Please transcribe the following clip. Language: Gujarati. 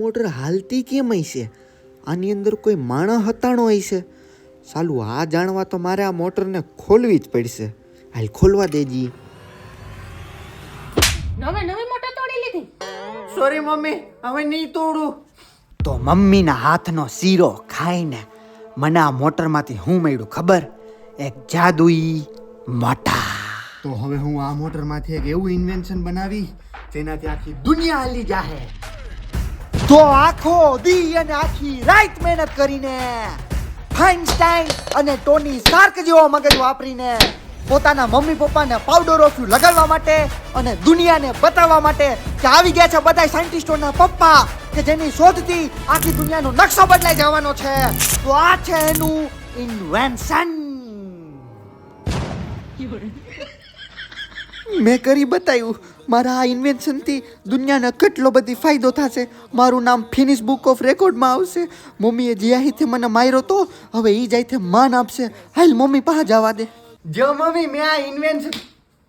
મોટર હાલતી કેમ હશે? આની અંદર કોઈ માણસ હતાણો હશે. સાલું આ જાણવા તો મારે આ મોટરને ખોલવી જ પડશે. હાલ ખોલવા દેજી. નવી મોટર તોડી લીધી. સોરી મમ્મી, હવે નહીં તોડું. તો મમ્મીના હાથનો શીરો ખાઈને મને આ મોટરમાંથી શું મળ્યું ખબર? એક જાદુઈ મોટર. તો હવે હું આ મોટરમાંથી એક એવું ઇન્વેન્શન બનાવી જેનાથી આખી દુનિયા હાલી જાહે. તો આખો દી અને આખી રાત મહેનત કરીને ફાઇનસ્ટાઈન અને ટોની સ્ટાર્ક જેવો મગજ વાપરીને પોતાના મમ્મી પપ્પાને પાવડર ઓફ યુ લગાડવા માટે અને દુનિયાને બતાવવા માટે કે આવી ગયા છે બધા સાયન્ટિસ્ટોના પપ્પા કે જેની શોધથી આખી દુનિયાનો નકશો બદલાઈ જવાનો છે. તો આ છે એનું ઇન્વેન્શન. મેં કરી બતાવ્યું. મારા આ ઇન્વેન્શનથી દુનિયાને કેટલો બધી ફાયદો થશે. મારું નામ ફિનિશ બુક ઓફ રેકોર્ડમાં આવશે. મમ્મીએ જે અહીંથી મને માર્યો તો હવે એ જ અહીંથી માન આપશે. હાલ મમ્મી પાસે જવા દે. જો મમ્મી મેં આ ઇન્વેન્શન